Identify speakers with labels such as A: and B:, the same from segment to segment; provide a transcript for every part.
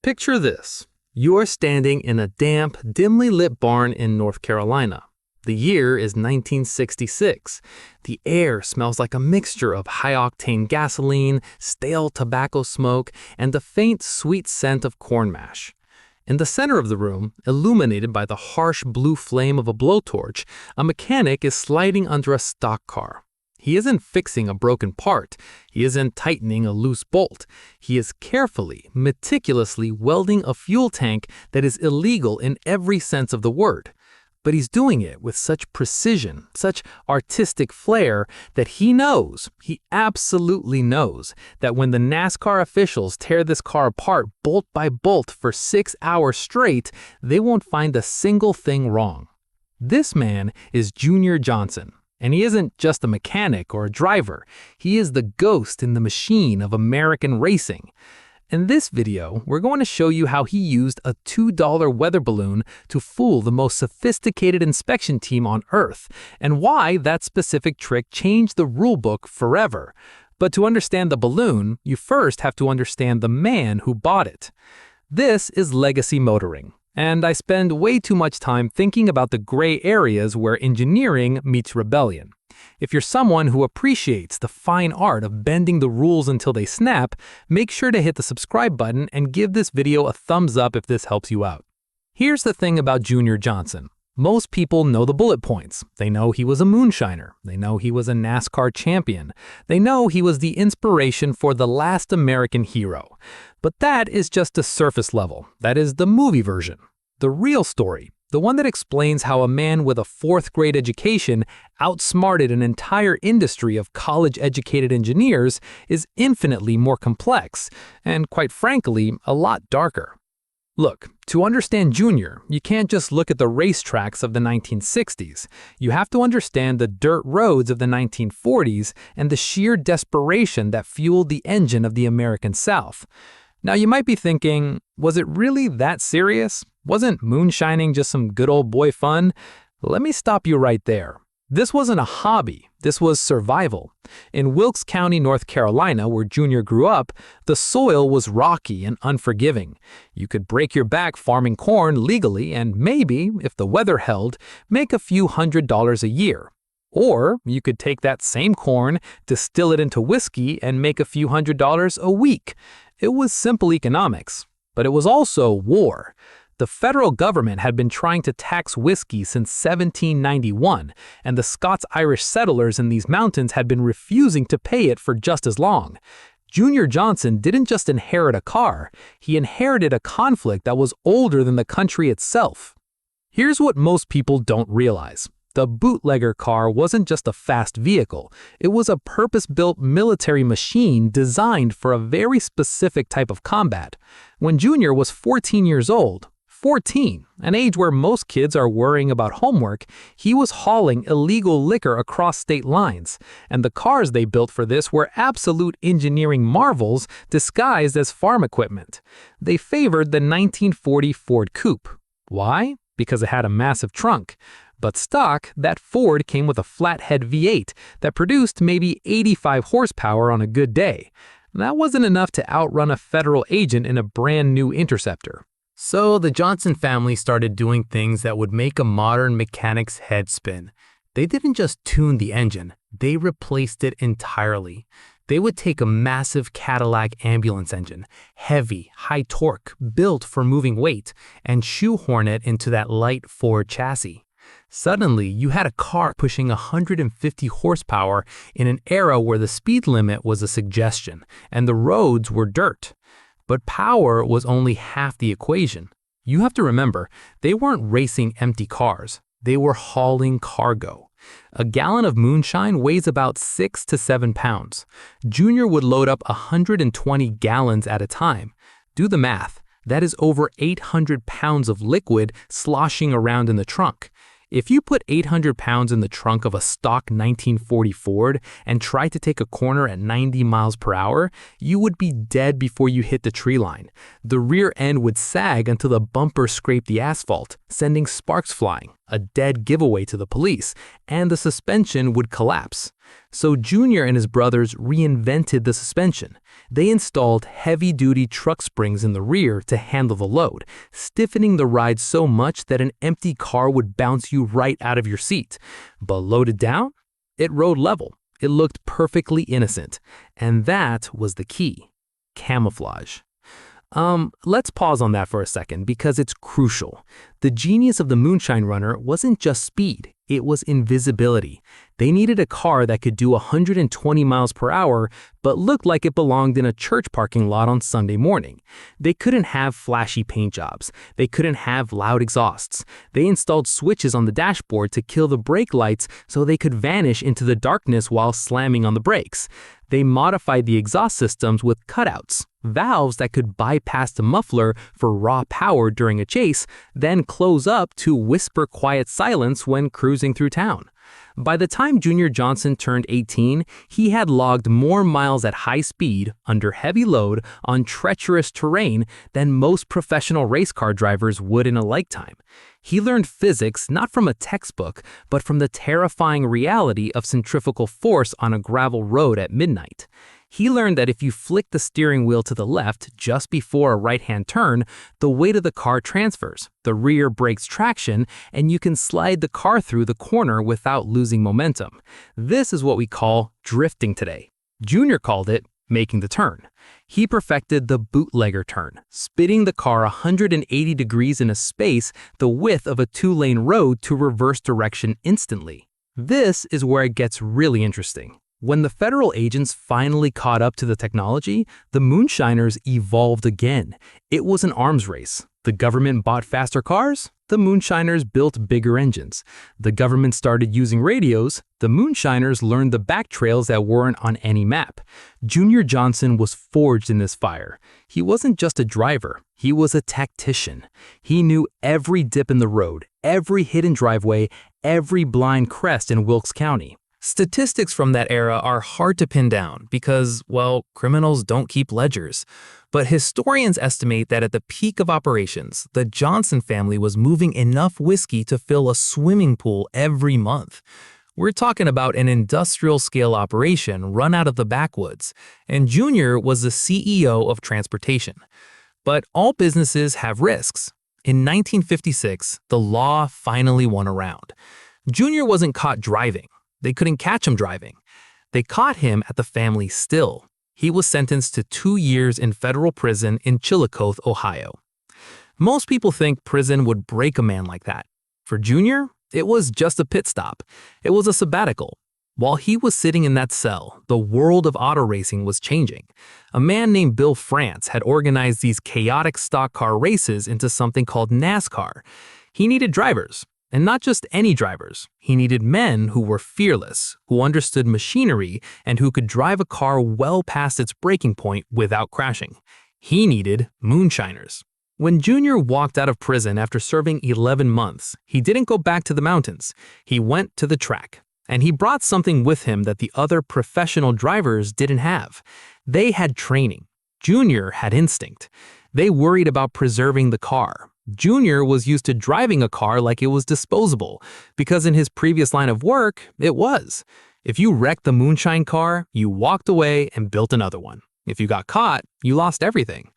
A: Picture this. You are standing in a damp, dimly lit barn in North Carolina. The year is 1966. The air smells like a mixture of high-octane gasoline, stale tobacco smoke, and the faint, sweet scent of corn mash. In the center of the room, illuminated by the harsh blue flame of a blowtorch, a mechanic is sliding under a stock car. He isn't fixing a broken part. He isn't tightening a loose bolt. He is carefully, meticulously welding a fuel tank that is illegal in every sense of the word. But he's doing it with such precision, such artistic flair, that he absolutely knows, that when the NASCAR officials tear this car apart bolt by bolt for 6 hours straight, they won't find a single thing wrong. This man is Junior Johnson. And he isn't just a mechanic or a driver. He is the ghost in the machine of American racing. In this video, we're going to show you how he used a $2 weather balloon to fool the most sophisticated inspection team on Earth, and why that specific trick changed the rulebook forever. But to understand the balloon, you first have to understand the man who bought it. This is legacy motoring. And I spend way too much time thinking about the gray areas where engineering meets rebellion. If you're someone who appreciates the fine art of bending the rules until they snap, make sure to hit the subscribe button and give this video a thumbs up if this helps you out. Here's the thing about Junior Johnson. Most people know the bullet points. They know he was a moonshiner. They know he was a NASCAR champion. They know he was the inspiration for the last American hero. But that is just the surface level. That is the movie version. The real story, the one that explains how a man with a 4th grade education outsmarted an entire industry of college-educated engineers, is infinitely more complex and, quite frankly, a lot darker. Look, to understand Junior, you can't just look at the racetracks of the 1960s. You have to understand the dirt roads of the 1940s and the sheer desperation that fueled the engine of the American South. Now you might be thinking, was it really that serious? Wasn't moonshining just some good old boy fun? Let me stop you right there. This wasn't a hobby, this was survival. In Wilkes County, North Carolina, where Junior grew up, the soil was rocky and unforgiving. You could break your back farming corn legally and maybe, if the weather held, make a few $100s a year. Or you could take that same corn, distill it into whiskey, and make a few $100s a week. It was simple economics, but it was also war. The federal government had been trying to tax whiskey since 1791, and the Scots-Irish settlers in these mountains had been refusing to pay it for just as long. Junior Johnson didn't just inherit a car, he inherited a conflict that was older than the country itself. Here's what most people don't realize. The bootlegger car wasn't just a fast vehicle, it was a purpose-built military machine designed for a very specific type of combat. When Junior was 14 years old, 14, an age where most kids are worrying about homework, he was hauling illegal liquor across state lines, and the cars they built for this were absolute engineering marvels disguised as farm equipment. They favored the 1940 Ford Coupe. Why? Because it had a massive trunk. But stock, that Ford came with a flathead V8 that produced maybe 85 horsepower on a good day. That wasn't enough to outrun a federal agent in a brand new Interceptor. So the Johnson family started doing things that would make a modern mechanic's head spin. They didn't just tune the engine, they replaced it entirely. They would take a massive Cadillac ambulance engine, heavy, high torque, built for moving weight, and shoehorn it into that light Ford chassis. Suddenly, you had a car pushing 150 horsepower in an era where the speed limit was a suggestion and the roads were dirt. But power was only half the equation. You have to remember, they weren't racing empty cars. They were hauling cargo. A gallon of moonshine weighs about 6 to 7 pounds. Junior would load up 120 gallons at a time. Do the math. That is over 800 pounds of liquid sloshing around in the trunk. If you put 800 pounds in the trunk of a stock 1940 Ford and tried to take a corner at 90 miles per hour, you would be dead before you hit the tree line. The rear end would sag until the bumper scraped the asphalt, sending sparks flying. a dead giveaway to the police, and the suspension would collapse. So Junior and his brothers reinvented the suspension. They installed heavy-duty truck springs in the rear to handle the load, stiffening the ride so much that an empty car would bounce you right out of your seat. But loaded down, it rode level. It looked perfectly innocent. And that was the key: camouflage. Let's pause on that for a second because it's crucial. The genius of the Moonshine Runner wasn't just speed, it was invisibility. They needed a car that could do 120 miles per hour but looked like it belonged in a church parking lot on Sunday morning. They couldn't have flashy paint jobs. They couldn't have loud exhausts. They installed switches on the dashboard to kill the brake lights so they could vanish into the darkness while slamming on the brakes. They modified the exhaust systems with cutouts, valves that could bypass the muffler for raw power during a chase, then close up to whisper quiet silence when cruising through town. By the time Junior Johnson turned 18, he had logged more miles at high speed, under heavy load, on treacherous terrain than most professional race car drivers would in a lifetime. He learned physics not from a textbook, but from the terrifying reality of centrifugal force on a gravel road at midnight. He learned that if you flick the steering wheel to the left just before a right-hand turn, the weight of the car transfers, the rear breaks traction, and you can slide the car through the corner without losing momentum. This is what we call drifting today. Junior called it making the turn. He perfected the bootlegger turn, spinning the car 180 degrees in a space the width of a two-lane road to reverse direction instantly. This is where it gets really interesting. When the federal agents finally caught up to the technology, the Moonshiners evolved again. It was an arms race. The government bought faster cars, the Moonshiners built bigger engines. The government started using radios, the Moonshiners learned the back trails that weren't on any map. Junior Johnson was forged in this fire. He wasn't just a driver, he was a tactician. He knew every dip in the road, every hidden driveway, every blind crest in Wilkes County. Statistics from that era are hard to pin down because, well, criminals don't keep ledgers. But historians estimate that at the peak of operations, the Johnson family was moving enough whiskey to fill a swimming pool every month. We're talking about an industrial-scale operation run out of the backwoods, and Junior was the CEO of transportation. But all businesses have risks. In 1956, the law finally won around. Junior wasn't caught driving. They couldn't catch him driving. They caught him at the family still. He was sentenced to 2 years in federal prison in Chillicothe, Ohio. Most people think prison would break a man like that. For Junior, it was just a pit stop. It was a sabbatical. While he was sitting in that cell, the world of auto racing was changing. A man named Bill France had organized these chaotic stock car races into something called NASCAR. He needed drivers. And not just any drivers. He needed men who were fearless, who understood machinery, and who could drive a car well past its breaking point without crashing. He needed moonshiners. When Junior walked out of prison after serving 11 months, he didn't go back to the mountains. He went to the track. And he brought something with him that the other professional drivers didn't have. They had training. Junior had instinct. They worried about preserving the car. Junior was used to driving a car like it was disposable, because in his previous line of work, it was. If you wrecked the moonshine car, you walked away and built another one. If you got caught, you lost everything.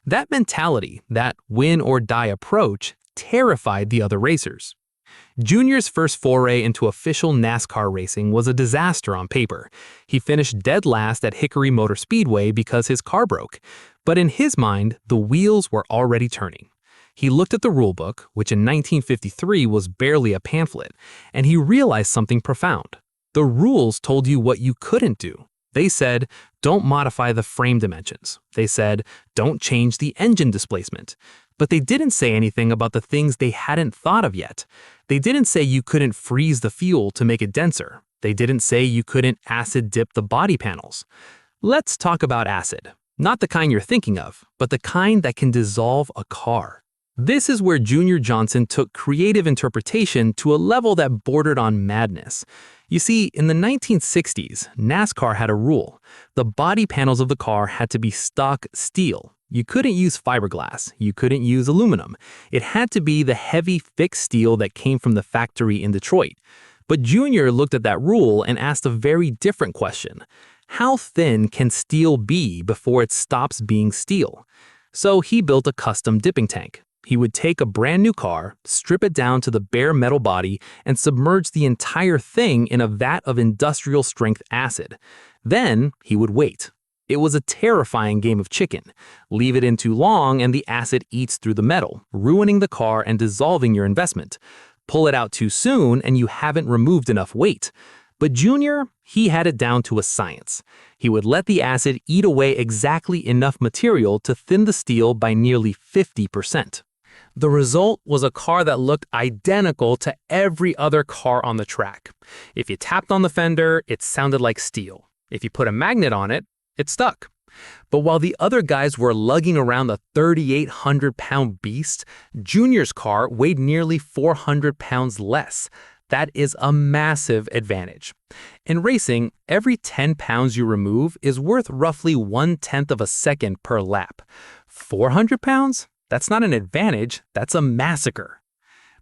A: That mentality, that win or die approach, terrified the other racers. Junior's first foray into official NASCAR racing was a disaster on paper. He finished dead last at Hickory Motor Speedway because his car broke. But in his mind, the wheels were already turning. He looked at the rulebook, which in 1953 was barely a pamphlet, and he realized something profound. The rules told you what you couldn't do. They said, don't modify the frame dimensions. They said, don't change the engine displacement. But they didn't say anything about the things they hadn't thought of yet. They didn't say you couldn't freeze the fuel to make it denser. They didn't say you couldn't acid dip the body panels. Let's talk about acid. Not the kind you're thinking of, but the kind that can dissolve a car. This is where Junior Johnson took creative interpretation to a level that bordered on madness. You see, in the 1960s, NASCAR had a rule. The body panels of the car had to be stock steel. You couldn't use fiberglass. You couldn't use aluminum. It had to be the heavy fixed steel that came from the factory in Detroit. But Junior looked at that rule and asked a very different question. How thin can steel be before it stops being steel? So he built a custom dipping tank. He would take a brand new car, strip it down to the bare metal body, and submerge the entire thing in a vat of industrial strength acid. Then he would wait. It was a terrifying game of chicken. Leave it in too long and the acid eats through the metal, ruining the car and dissolving your investment. Pull it out too soon and you haven't removed enough weight. But Junior, he had it down to a science. He would let the acid eat away exactly enough material to thin the steel by nearly 50%. The result was a car that looked identical to every other car on the track. If you tapped on the fender, it sounded like steel. If you put a magnet on it, it stuck. But while the other guys were lugging around the 3,800-pound beast, Junior's car weighed nearly 400 pounds less. That is a massive advantage. In racing, every 10 pounds you remove is worth roughly 1/10 of a second per lap. 400 pounds? That's not an advantage, that's a massacre.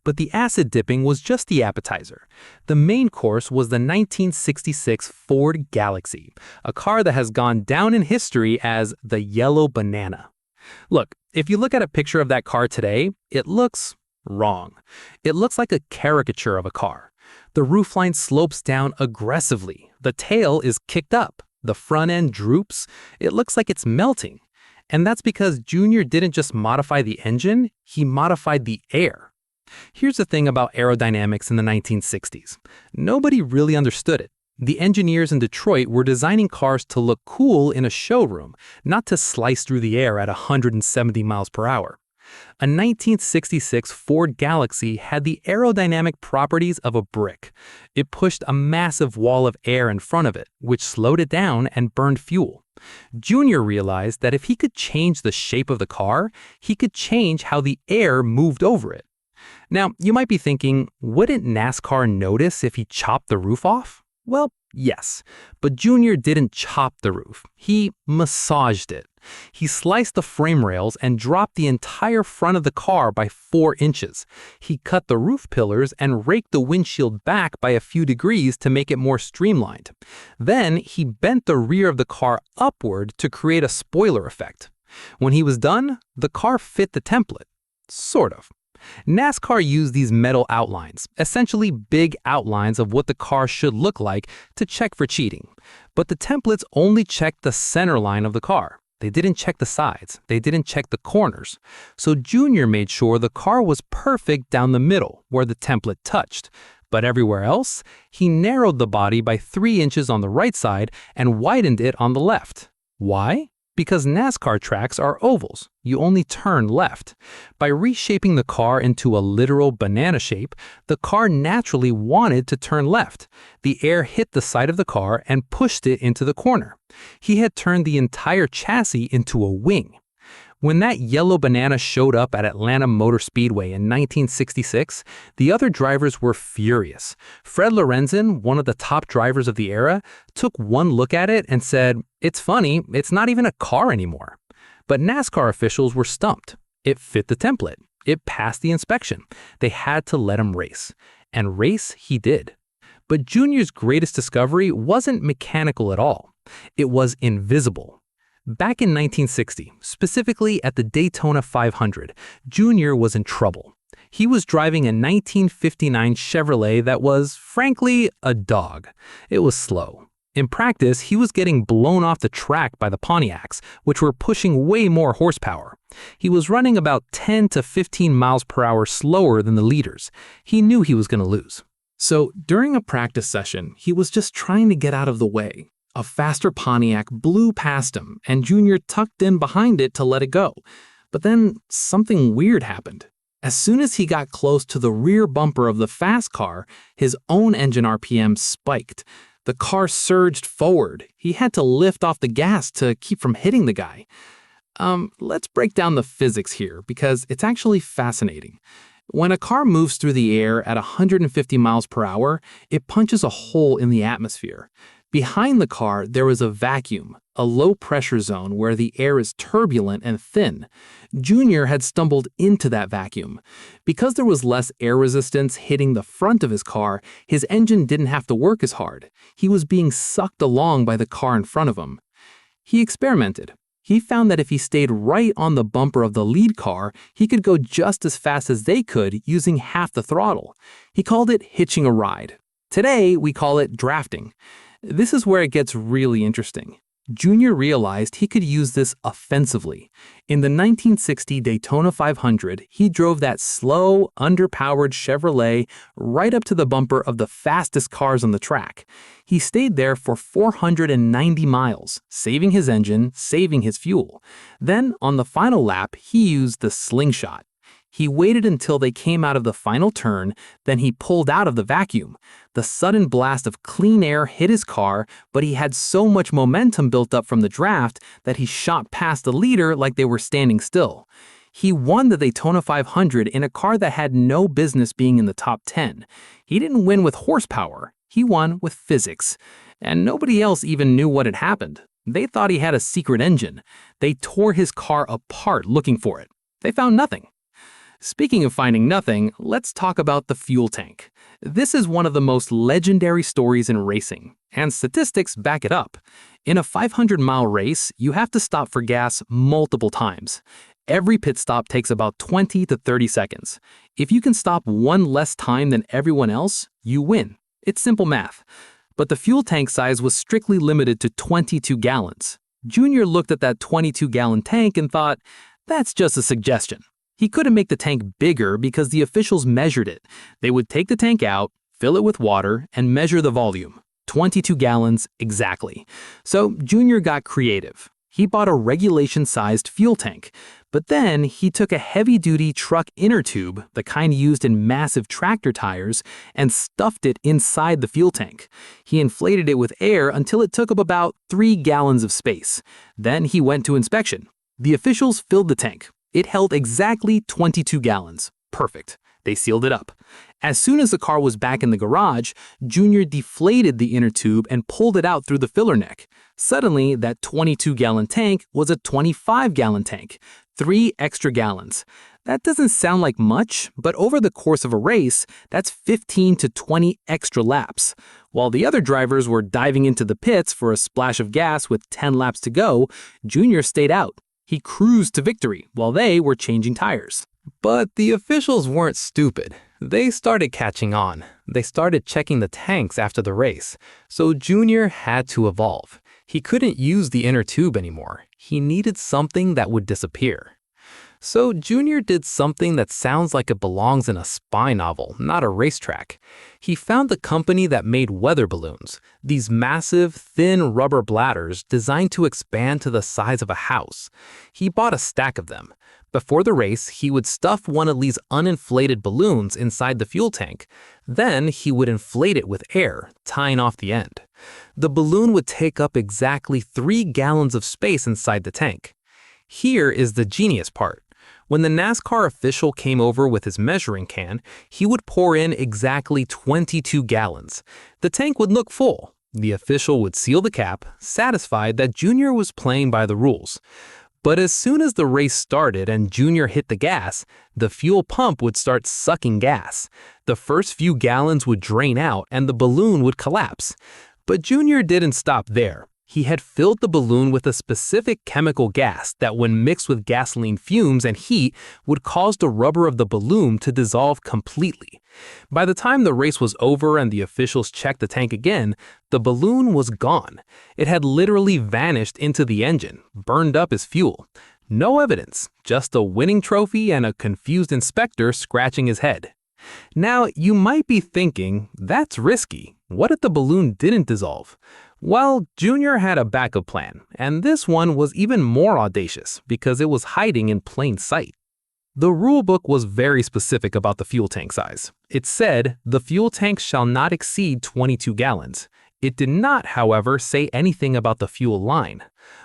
A: But the acid dipping was just the appetizer. The main course was the 1966 Ford Galaxie, a car that has gone down in history as the yellow banana. Look, if you look at a picture of that car today, it looks wrong. It looks like a caricature of a car. The roofline slopes down aggressively. The tail is kicked up. The front end droops. It looks like it's melting. And that's because Junior didn't just modify the engine, he modified the air. Here's the thing about aerodynamics in the 1960s. Nobody really understood it. The engineers in Detroit were designing cars to look cool in a showroom, not to slice through the air at 170 miles per hour. A 1966 Ford Galaxie had the aerodynamic properties of a brick. It pushed a massive wall of air in front of it, which slowed it down and burned fuel. Junior realized that if he could change the shape of the car, he could change how the air moved over it. Now, you might be thinking, wouldn't NASCAR notice if he chopped the roof off? Well, yes, but Junior didn't chop the roof. He massaged it. He sliced the frame rails and dropped the entire front of the car by 4 inches. He cut the roof pillars and raked the windshield back by a few degrees to make it more streamlined. Then he bent the rear of the car upward to create a spoiler effect. When he was done, the car fit the template. Sort of. NASCAR used these metal outlines, essentially big outlines of what the car should look like, to check for cheating. But the templates only checked the center line of the car. They didn't check the sides. They didn't check the corners. So Junior made sure the car was perfect down the middle, where the template touched. But everywhere else, he narrowed the body by 3 inches on the right side and widened it on the left. Why? Because NASCAR tracks are ovals. You only turn left. By reshaping the car into a literal banana shape, the car naturally wanted to turn left. The air hit the side of the car and pushed it into the corner. He had turned the entire chassis into a wing. When that yellow banana showed up at Atlanta Motor Speedway in 1966, the other drivers were furious. Fred Lorenzen, one of the top drivers of the era, took one look at it and said, "It's funny, it's not even a car anymore." But NASCAR officials were stumped. It fit the template. It passed the inspection. They had to let him race. And race he did. But Junior's greatest discovery wasn't mechanical at all. It was invisible. Back in 1960, specifically at the Daytona 500, Junior was in trouble. He was driving a 1959 Chevrolet that was, frankly, a dog. It was slow. In practice, he was getting blown off the track by the Pontiacs, which were pushing way more horsepower. He was running about 10 to 15 miles per hour slower than the leaders. He knew he was going to lose. So during a practice session, he was just trying to get out of the way. A faster Pontiac blew past him, and Junior tucked in behind it to let it go. But then something weird happened. As soon as he got close to the rear bumper of the fast car, his own engine RPM spiked. The car surged forward. He had to lift off the gas to keep from hitting the guy. Let's break down the physics here, because it's actually fascinating. When a car moves through the air at 150 miles per hour, it punches a hole in the atmosphere. Behind the car, there was a vacuum, a low-pressure zone where the air is turbulent and thin. Junior had stumbled into that vacuum. Because there was less air resistance hitting the front of his car, his engine didn't have to work as hard. He was being sucked along by the car in front of him. He experimented. He found that if he stayed right on the bumper of the lead car, he could go just as fast as they could using half the throttle. He called it hitching a ride. Today, we call it drafting. This is where it gets really interesting. Junior realized he could use this offensively. In the 1960 Daytona 500, he drove that slow, underpowered Chevrolet right up to the bumper of the fastest cars on the track. He stayed there for 490 miles, saving his engine, saving his fuel. Then, on the final lap, he used the slingshot. He waited until they came out of the final turn, then he pulled out of the vacuum. The sudden blast of clean air hit his car, but he had so much momentum built up from the draft that he shot past the leader like they were standing still. He won the Daytona 500 in a car that had no business being in the top 10. He didn't win with horsepower, he won with physics. And nobody else even knew what had happened. They thought he had a secret engine. They tore his car apart looking for it. They found nothing. Speaking of finding nothing, let's talk about the fuel tank. This is one of the most legendary stories in racing, and statistics back it up. In a 500-mile race, you have to stop for gas multiple times. Every pit stop takes about 20 to 30 seconds. If you can stop one less time than everyone else, you win. It's simple math. But the fuel tank size was strictly limited to 22 gallons. Junior looked at that 22-gallon tank and thought, that's just a suggestion. He couldn't make the tank bigger because the officials measured it. They would take the tank out, fill it with water, and measure the volume. 22 gallons exactly. So Junior got creative. He bought a regulation-sized fuel tank. But then he took a heavy-duty truck inner tube, the kind used in massive tractor tires, and stuffed it inside the fuel tank. He inflated it with air until it took up about 3 gallons of space. Then he went to inspection. The officials filled the tank. It held exactly 22 gallons. Perfect. They sealed it up. As soon as the car was back in the garage, Junior deflated the inner tube and pulled it out through the filler neck. Suddenly, that 22-gallon tank was a 25-gallon tank. 3 extra gallons. That doesn't sound like much, but over the course of a race, that's 15 to 20 extra laps. While the other drivers were diving into the pits for a splash of gas with 10 laps to go, Junior stayed out. He cruised to victory while they were changing tires. But the officials weren't stupid. They started catching on. They started checking the tanks after the race. So Junior had to evolve. He couldn't use the inner tube anymore. He needed something that would disappear. So Junior did something that sounds like it belongs in a spy novel, not a racetrack. He found the company that made weather balloons, these massive, thin rubber bladders designed to expand to the size of a house. He bought a stack of them. Before the race, he would stuff one of these uninflated balloons inside the fuel tank. Then he would inflate it with air, tying off the end. The balloon would take up exactly 3 gallons of space inside the tank. Here is the genius part. When the NASCAR official came over with his measuring can, he would pour in exactly 22 gallons. The tank would look full. The official would seal the cap, satisfied that Junior was playing by the rules. But as soon as the race started and Junior hit the gas, the fuel pump would start sucking gas. The first few gallons would drain out and the balloon would collapse. But Junior didn't stop there. He had filled the balloon with a specific chemical gas that, when mixed with gasoline fumes and heat, would cause the rubber of the balloon to dissolve completely. By the time the race was over and the officials checked the tank again, the balloon was gone. It had literally vanished into the engine, burned up as fuel. No evidence, just a winning trophy and a confused inspector scratching his head. Now, you might be thinking, that's risky. What if the balloon didn't dissolve? Well, Junior had a backup plan, and this one was even more audacious because it was hiding in plain sight. The rulebook was very specific about the fuel tank size. It said, the fuel tank shall not exceed 22 gallons. It did not, however, say anything about the fuel line.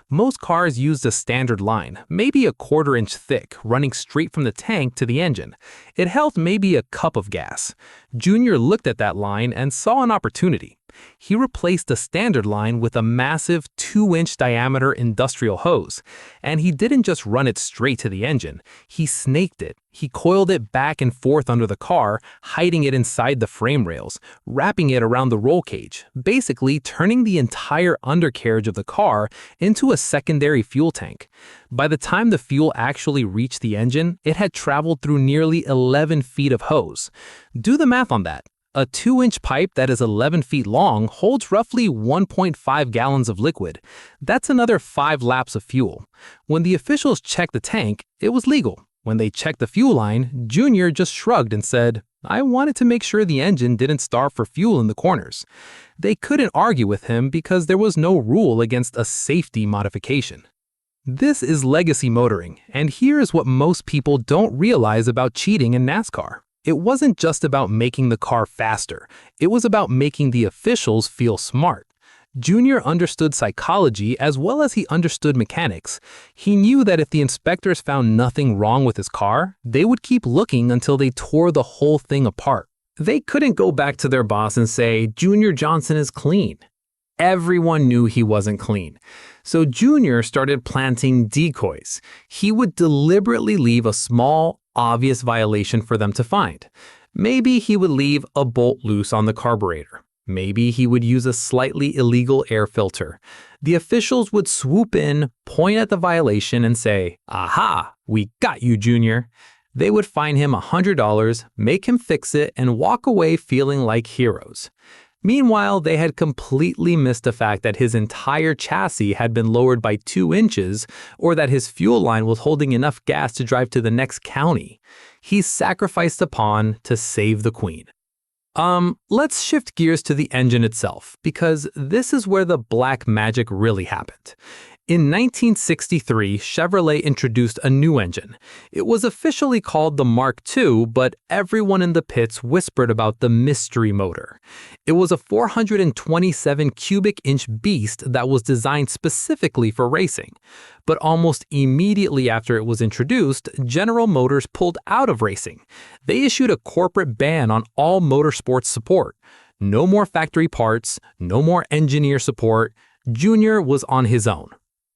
A: Most cars used a standard line, maybe a 1/4 inch thick, running straight from the tank to the engine. It held maybe a cup of gas. Junior looked at that line and saw an opportunity. He replaced the standard line with a massive 2-inch diameter industrial hose. And he didn't just run it straight to the engine. He snaked it. He coiled it back and forth under the car, hiding it inside the frame rails, wrapping it around the roll cage, basically turning the entire undercarriage of the car into a secondary fuel tank. By the time the fuel actually reached the engine, it had traveled through nearly 11 feet of hose. Do the math on that. A 2-inch pipe that is 11 feet long holds roughly 1.5 gallons of liquid. That's another 5 laps of fuel. When the officials checked the tank, it was legal. When they checked the fuel line, Junior just shrugged and said, "I wanted to make sure the engine didn't starve for fuel in the corners." They couldn't argue with him because there was no rule against a safety modification. This is legacy motoring, and here is what most people don't realize about cheating in NASCAR. It wasn't just about making the car faster. It was about making the officials feel smart. Junior understood psychology as well as he understood mechanics. He knew that if the inspectors found nothing wrong with his car, they would keep looking until they tore the whole thing apart. They couldn't go back to their boss and say, "Junior Johnson is clean." Everyone knew he wasn't clean. So Junior started planting decoys. He would deliberately leave a small, obvious violation for them to find. Maybe he would leave a bolt loose on the carburetor. Maybe he would use a slightly illegal air filter. The officials would swoop in, point at the violation, and say, "Aha, we got you, Junior." They would fine him $100, make him fix it, and walk away feeling like heroes. Meanwhile, they had completely missed the fact that his entire chassis had been lowered by 2 inches, or that his fuel line was holding enough gas to drive to the next county. He sacrificed a pawn to save the queen. Let's shift gears to the engine itself, because this is where the black magic really happened. In 1963, Chevrolet introduced a new engine. It was officially called the Mark II, but everyone in the pits whispered about the mystery motor. It was a 427 cubic inch beast that was designed specifically for racing. But almost immediately after it was introduced, General Motors pulled out of racing. They issued a corporate ban on all motorsports support. No more factory parts, no more engineer support. Junior was on his own.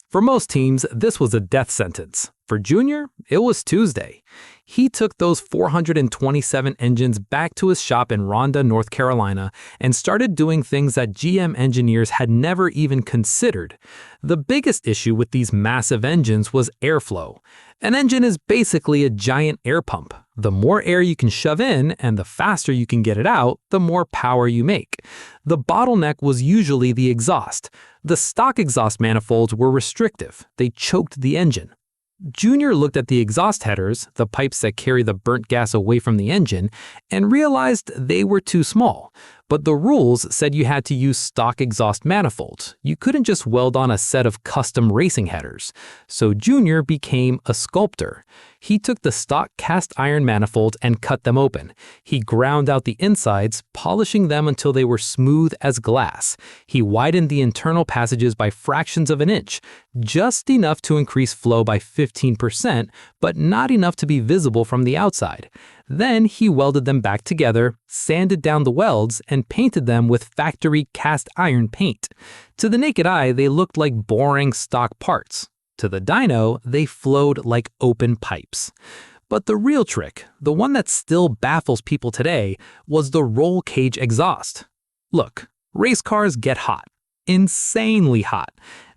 A: For most teams, this was a death sentence. For Junior, it was Tuesday. He took those 427 engines back to his shop in Ronda, North Carolina, and started doing things that GM engineers had never even considered. The biggest issue with these massive engines was airflow. An engine is basically a giant air pump. The more air you can shove in and the faster you can get it out, the more power you make. The bottleneck was usually the exhaust. The stock exhaust manifolds were restrictive. They choked the engine. Junior looked at the exhaust headers, the pipes that carry the burnt gas away from the engine, and realized they were too small. But the rules said you had to use stock exhaust manifolds. You couldn't just weld on a set of custom racing headers. So Junior became a sculptor. He took the stock cast iron manifolds and cut them open. He ground out the insides, polishing them until they were smooth as glass. He widened the internal passages by fractions of an inch, just enough to increase flow by 15%, but not enough to be visible from the outside. Then he welded them back together, sanded down the welds, and painted them with factory cast iron paint. To the naked eye, they looked like boring stock parts. To the dyno, they flowed like open pipes. But the real trick, the one that still baffles people today, was the roll cage exhaust. Look, race cars get hot. Insanely hot.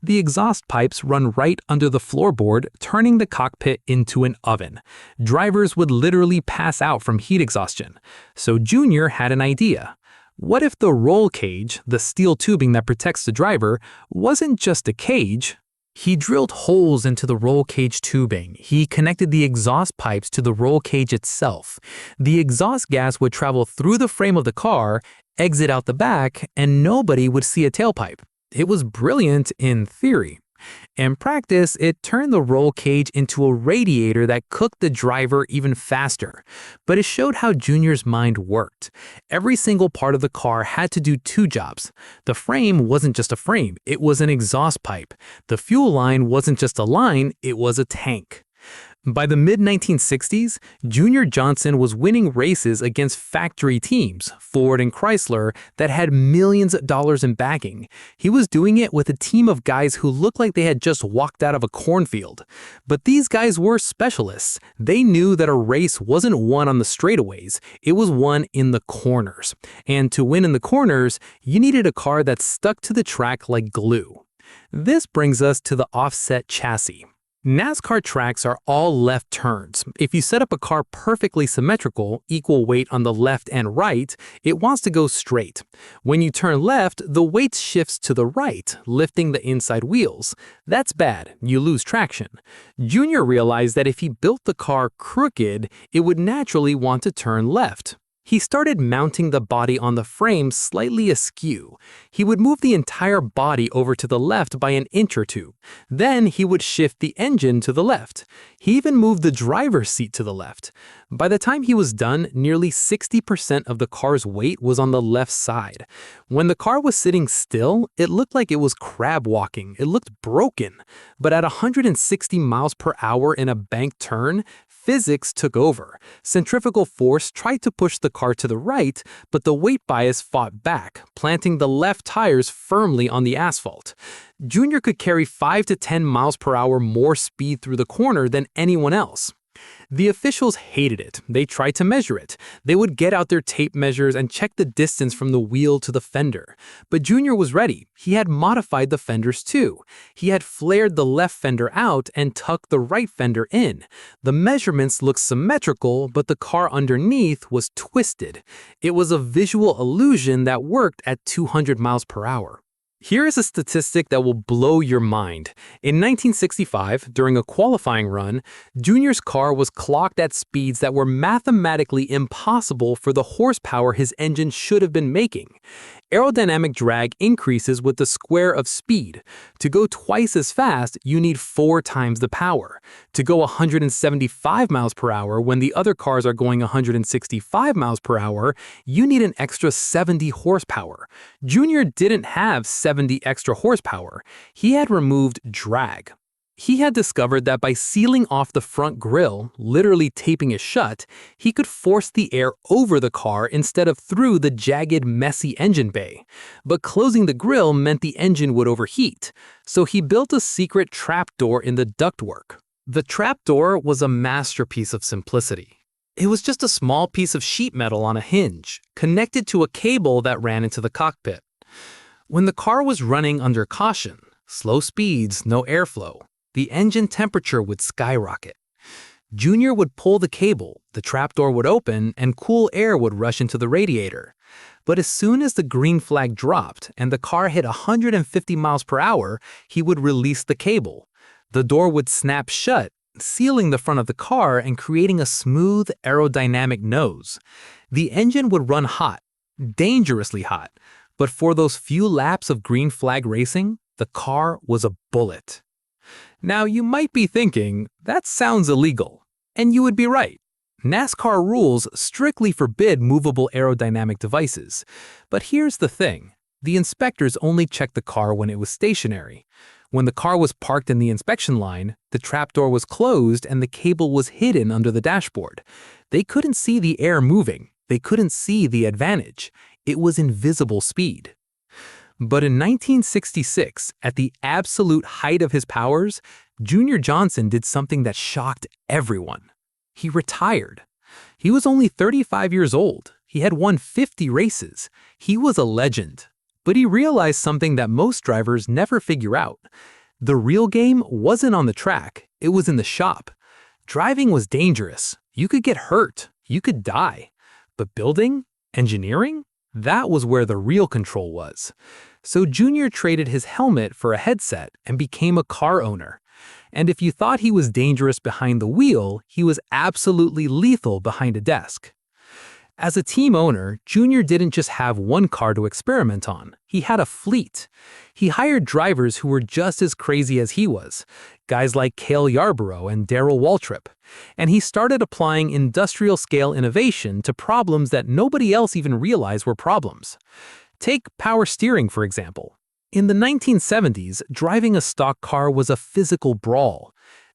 A: The exhaust pipes run right under the floorboard, turning the cockpit into an oven. Drivers would literally pass out from heat exhaustion. So Junior had an idea. What if the roll cage, the steel tubing that protects the driver, wasn't just a cage? He drilled holes into the roll cage tubing. He connected the exhaust pipes to the roll cage itself. The exhaust gas would travel through the frame of the car, exit out the back, and nobody would see a tailpipe. It was brilliant in theory. In practice, it turned the roll cage into a radiator that cooked the driver even faster. But it showed how Junior's mind worked. Every single part of the car had to do 2 jobs. The frame wasn't just a frame, it was an exhaust pipe. The fuel line wasn't just a line, it was a tank. By the mid-1960s, Junior Johnson was winning races against factory teams, Ford and Chrysler, that had millions of dollars in backing. He was doing it with a team of guys who looked like they had just walked out of a cornfield. But these guys were specialists. They knew that a race wasn't won on the straightaways, it was won in the corners. And to win in the corners, you needed a car that stuck to the track like glue. This brings us to the offset chassis. NASCAR tracks are all left turns. If you set up a car perfectly symmetrical, equal weight on the left and right, it wants to go straight. When you turn left, the weight shifts to the right, lifting the inside wheels. That's bad. You lose traction. Junior realized that if he built the car crooked, it would naturally want to turn left. He started mounting the body on the frame slightly askew. He would move the entire body over to the left by an inch or two. Then he would shift the engine to the left. He even moved the driver's seat to the left. By the time he was done, nearly 60% of the car's weight was on the left side. When the car was sitting still, it looked like it was crab walking. It looked broken. But at 160 miles per hour in a banked turn, physics took over. Centrifugal force tried to push the car to the right, but the weight bias fought back, planting the left tires firmly on the asphalt. Junior could carry 5 to 10 miles per hour more speed through the corner than anyone else. The officials hated it. They tried to measure it. They would get out their tape measures and check the distance from the wheel to the fender. But Junior was ready. He had modified the fenders too. He had flared the left fender out and tucked the right fender in. The measurements looked symmetrical, but the car underneath was twisted. It was a visual illusion that worked at 200 miles per hour. Here is a statistic that will blow your mind. In 1965, during a qualifying run, Junior's car was clocked at speeds that were mathematically impossible for the horsepower his engine should have been making. Aerodynamic drag increases with the square of speed. To go twice as fast, you need 4 times the power. To go 175 miles per hour when the other cars are going 165 miles per hour, you need an extra 70 horsepower. Junior didn't have 70 extra horsepower. He had removed drag. He had discovered that by sealing off the front grille, literally taping it shut, he could force the air over the car instead of through the jagged, messy engine bay. But closing the grille meant the engine would overheat, so he built a secret trapdoor in the ductwork. The trapdoor was a masterpiece of simplicity. It was just a small piece of sheet metal on a hinge, connected to a cable that ran into the cockpit. When the car was running under caution, slow speeds, no airflow, the engine temperature would skyrocket. Junior would pull the cable, the trapdoor would open, and cool air would rush into the radiator. But as soon as the green flag dropped and the car hit 150 miles per hour, he would release the cable. The door would snap shut, sealing the front of the car and creating a smooth, aerodynamic nose. The engine would run hot, dangerously hot, but for those few laps of green flag racing, the car was a bullet. Now you might be thinking, that sounds illegal. And you would be right. NASCAR rules strictly forbid movable aerodynamic devices. But here's the thing. The inspectors only checked the car when it was stationary. When the car was parked in the inspection line, the trapdoor was closed and the cable was hidden under the dashboard. They couldn't see the air moving. They couldn't see the advantage. It was invisible speed. But in 1966, at the absolute height of his powers, Junior Johnson did something that shocked everyone. He retired. He was only 35 years old. He had won 50 races. He was a legend. But he realized something that most drivers never figure out. The real game wasn't on the track. It was in the shop. Driving was dangerous. You could get hurt. You could die. But building? Engineering? That was where the real control was. So Junior traded his helmet for a headset and became a car owner. And if you thought he was dangerous behind the wheel, he was absolutely lethal behind a desk. As a team owner, Junior didn't just have one car to experiment on. He had a fleet. He hired drivers who were just as crazy as he was, guys like Cale Yarborough and Darrell Waltrip. And he started applying industrial-scale innovation to problems that nobody else even realized were problems. Take power steering, for example. In the 1970s, driving a stock car was a physical brawl.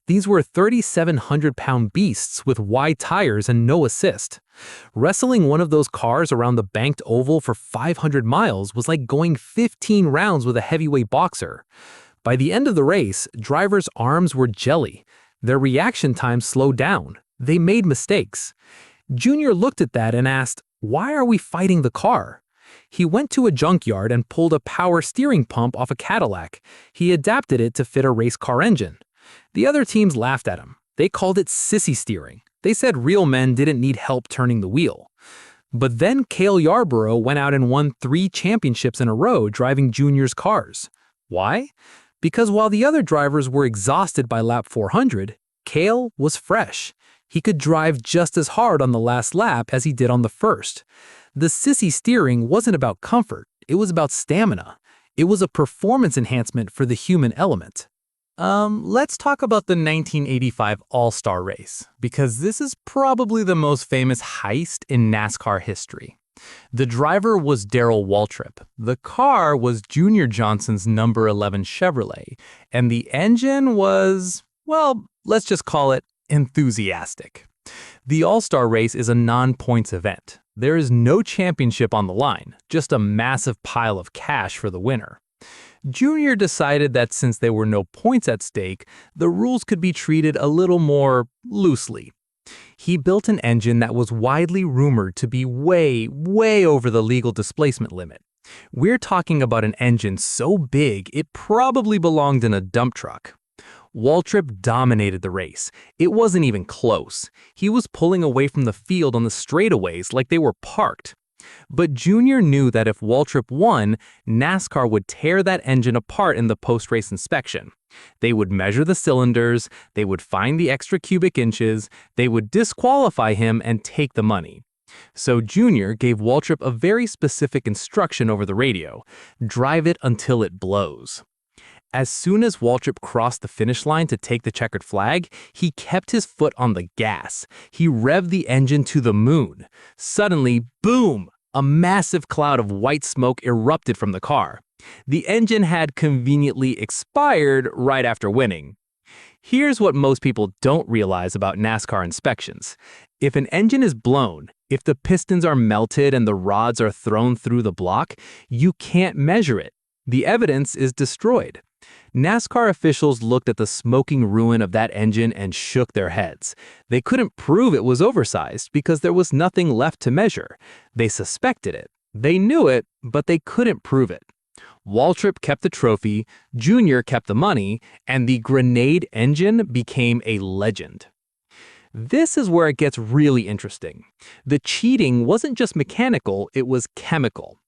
A: These were 3,700-pound beasts with wide tires and no assist. Wrestling one of those cars around the banked oval for 500 miles was like going 15 rounds with a heavyweight boxer. By the end of the race, drivers' arms were jelly. Their reaction time slowed down. They made mistakes. Junior looked at that and asked, "Why are we fighting the car?" He went to a junkyard and pulled a power steering pump off a Cadillac. He adapted it to fit a race car engine. The other teams laughed at him. They called it sissy steering. They said real men didn't need help turning the wheel. But then Cale Yarborough went out and won 3 championships in a row driving Junior's cars. Why? Because while the other drivers were exhausted by lap 400, Cale was fresh. He could drive just as hard on the last lap as he did on the first. The sissy steering wasn't about comfort, it was about stamina. It was a performance enhancement for the human element. Let's talk about the 1985 All-Star race, because this is probably the most famous heist in NASCAR history. The driver was Darrell Waltrip. The car was Junior Johnson's number 11 Chevrolet, and the engine was, well, let's just call it enthusiastic. The All-Star race is a non-points event. There is no championship on the line, just a massive pile of cash for the winner. Junior decided that since there were no points at stake, the rules could be treated a little more loosely. He built an engine that was widely rumored to be way over the legal displacement limit. We're talking about an engine so big it probably belonged in a dump truck. Waltrip dominated the race. It wasn't even close. He was pulling away from the field on the straightaways like they were parked. But Junior knew that if Waltrip won, NASCAR would tear that engine apart in the post-race inspection. They would measure the cylinders, they would find the extra cubic inches, they would disqualify him and take the money. So Junior gave Waltrip a very specific instruction over the radio: drive it until it blows. As soon as Waltrip crossed the finish line to take the checkered flag, he kept his foot on the gas. He revved the engine to the moon. Suddenly, boom! A massive cloud of white smoke erupted from the car. The engine had conveniently expired right after winning. Here's what most people don't realize about NASCAR inspections. If an engine is blown, if the pistons are melted and the rods are thrown through the block, you can't measure it. The evidence is destroyed. NASCAR officials looked at the smoking ruin of that engine and shook their heads. They couldn't prove it was oversized because there was nothing left to measure. They suspected it. They knew it, but they couldn't prove it. Waltrip kept the trophy, Junior kept the money, and the grenade engine became a legend. This is where it gets really interesting. The cheating wasn't just mechanical, it was chemical.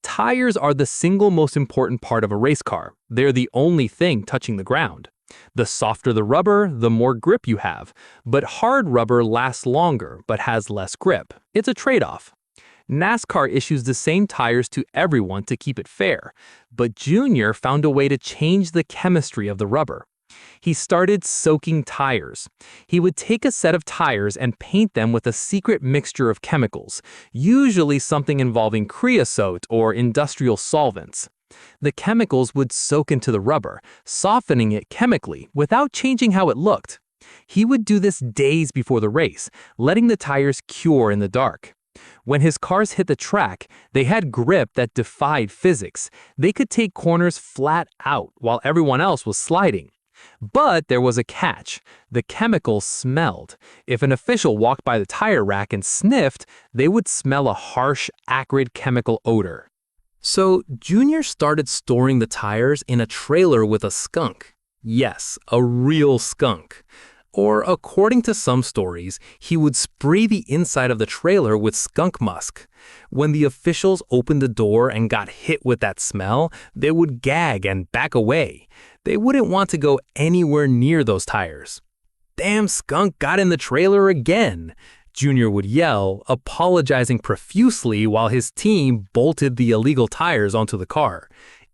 A: Tires are the single most important part of a race car. They're the only thing touching the ground. The softer the rubber, the more grip you have. But hard rubber lasts longer, but has less grip. It's a trade-off. NASCAR issues the same tires to everyone to keep it fair. But Junior found a way to change the chemistry of the rubber. He started soaking tires. He would take a set of tires and paint them with a secret mixture of chemicals, usually something involving creosote or industrial solvents. The chemicals would soak into the rubber, softening it chemically without changing how it looked. He would do this days before the race, letting the tires cure in the dark. When his cars hit the track, they had grip that defied physics. They could take corners flat out while everyone else was sliding. But there was a catch. The chemicals smelled. If an official walked by the tire rack and sniffed, they would smell a harsh, acrid chemical odor. So Junior started storing the tires in a trailer with a skunk. Yes, a real skunk. Or, according to some stories, he would spray the inside of the trailer with skunk musk. When the officials opened the door and got hit with that smell, they would gag and back away. They wouldn't want to go anywhere near those tires. "Damn skunk got in the trailer again," Junior would yell, apologizing profusely while his team bolted the illegal tires onto the car.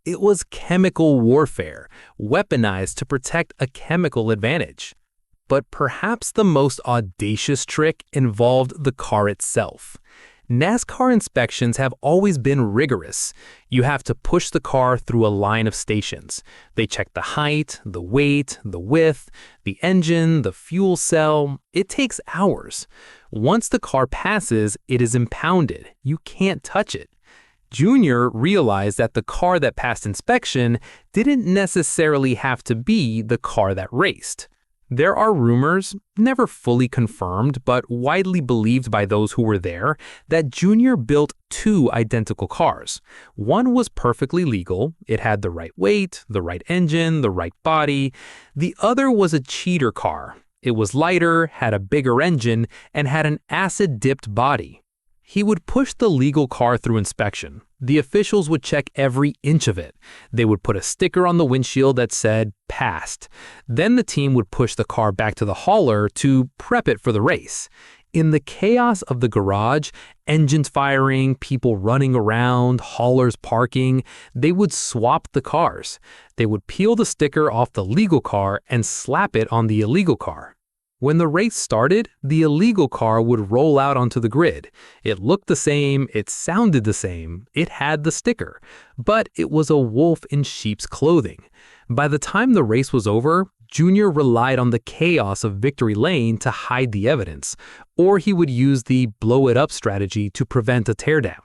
A: It was chemical warfare, weaponized to protect a chemical advantage. But perhaps the most audacious trick involved the car itself. NASCAR inspections have always been rigorous. You have to push the car through a line of stations. They check the height, the weight, the width, the engine, the fuel cell. It takes hours. Once the car passes, it is impounded. You can't touch it. Junior realized that the car that passed inspection didn't necessarily have to be the car that raced. There are rumors, never fully confirmed but widely believed by those who were there, that Junior built two identical cars. One was perfectly legal, it had the right weight, the right engine, the right body. The other was a cheater car. It was lighter, had a bigger engine, and had an acid-dipped body. He would push the legal car through inspection. The officials would check every inch of it. They would put a sticker on the windshield that said, "Passed." Then the team would push the car back to the hauler to prep it for the race. In the chaos of the garage, engines firing, people running around, haulers parking, they would swap the cars. They would peel the sticker off the legal car and slap it on the illegal car. When the race started, the illegal car would roll out onto the grid. It looked the same, it sounded the same, it had the sticker, but it was a wolf in sheep's clothing. By the time the race was over, Junior relied on the chaos of victory lane to hide the evidence, or he would use the blow-it-up strategy to prevent a teardown.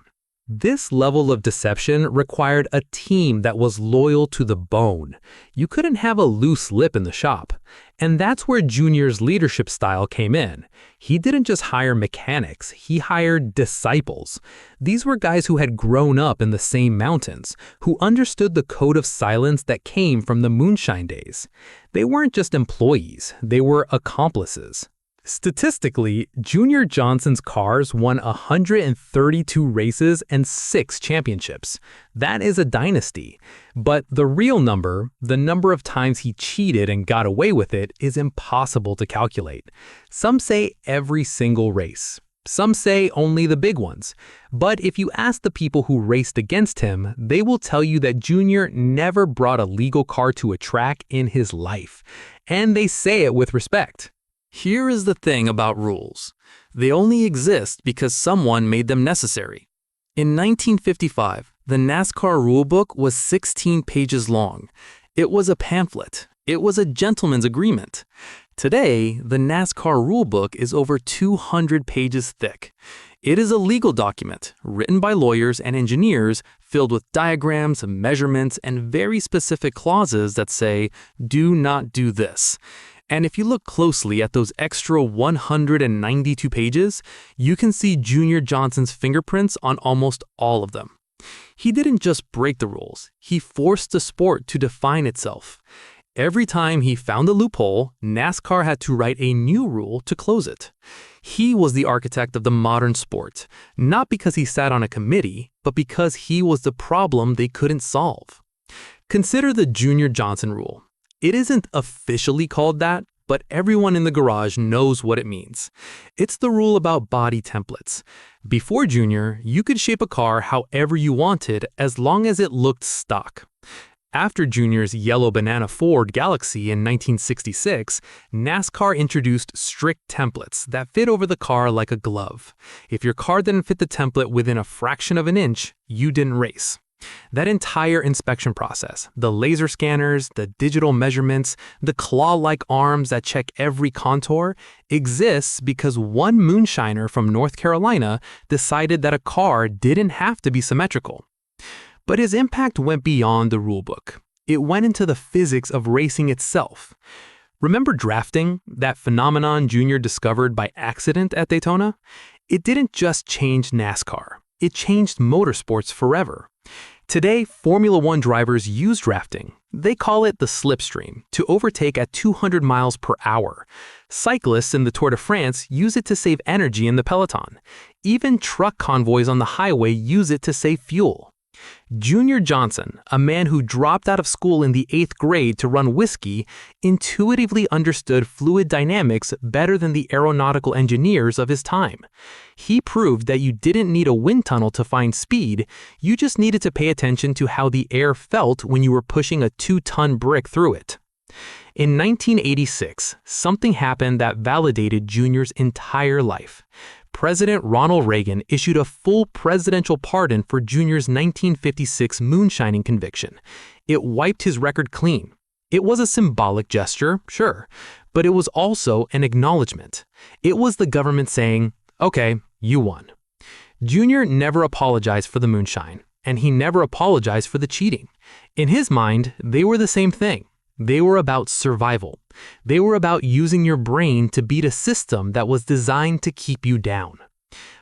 A: This level of deception required a team that was loyal to the bone. You couldn't have a loose lip in the shop. And that's where Junior's leadership style came in. He didn't just hire mechanics, he hired disciples. These were guys who had grown up in the same mountains, who understood the code of silence that came from the moonshine days. They weren't just employees, they were accomplices. Statistically, Junior Johnson's cars won 132 races and 6 championships. That is a dynasty. But the real number, the number of times he cheated and got away with it, is impossible to calculate. Some say every single race. Some say only the big ones. But if you ask the people who raced against him, they will tell you that Junior never brought a legal car to a track in his life. And they say it with respect. Here is the thing about rules. They only exist because someone made them necessary. In 1955, the NASCAR rulebook was 16 pages long. It was a pamphlet. It was a gentleman's agreement. Today, the NASCAR rulebook is over 200 pages thick. It is a legal document written by lawyers and engineers filled with diagrams, measurements, and very specific clauses that say, "Do not do this." And if you look closely at those extra 192 pages, you can see Junior Johnson's fingerprints on almost all of them. He didn't just break the rules, he forced the sport to define itself. Every time he found a loophole, NASCAR had to write a new rule to close it. He was the architect of the modern sport, not because he sat on a committee, but because he was the problem they couldn't solve. Consider the Junior Johnson rule. It isn't officially called that, but everyone in the garage knows what it means. It's the rule about body templates. Before Junior, you could shape a car however you wanted as long as it looked stock. After Junior's yellow banana Ford Galaxie in 1966, NASCAR introduced strict templates that fit over the car like a glove. If your car didn't fit the template within a fraction of an inch, you didn't race. That entire inspection process, the laser scanners, the digital measurements, the claw-like arms that check every contour, exists because one moonshiner from North Carolina decided that a car didn't have to be symmetrical. But his impact went beyond the rulebook. It went into the physics of racing itself. Remember drafting, that phenomenon Junior discovered by accident at Daytona? It didn't just change NASCAR. It changed motorsports forever. Today, Formula One drivers use drafting. They call it the slipstream, to overtake at 200 miles per hour. Cyclists in the Tour de France use it to save energy in the peloton. Even truck convoys on the highway use it to save fuel. Junior Johnson, a man who dropped out of school in the 8th grade to run whiskey, intuitively understood fluid dynamics better than the aeronautical engineers of his time. He proved that you didn't need a wind tunnel to find speed, you just needed to pay attention to how the air felt when you were pushing a 2-ton brick through it. In 1986, something happened that validated Junior's entire life. President Ronald Reagan issued a full presidential pardon for Junior's 1956 moonshining conviction. It wiped his record clean. It was a symbolic gesture, sure, but it was also an acknowledgement. It was the government saying, okay, you won. Junior never apologized for the moonshine, and he never apologized for the cheating. In his mind, they were the same thing. They were about survival. They were about using your brain to beat a system that was designed to keep you down.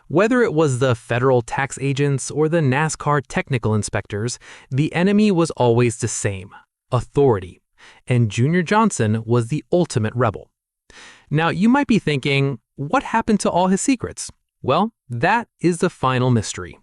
A: Whether it was the federal tax agents or the NASCAR technical inspectors, the enemy was always the same: authority. And Junior Johnson was the ultimate rebel. Now, you might be thinking, what happened to all his secrets? Well, that is the final mystery.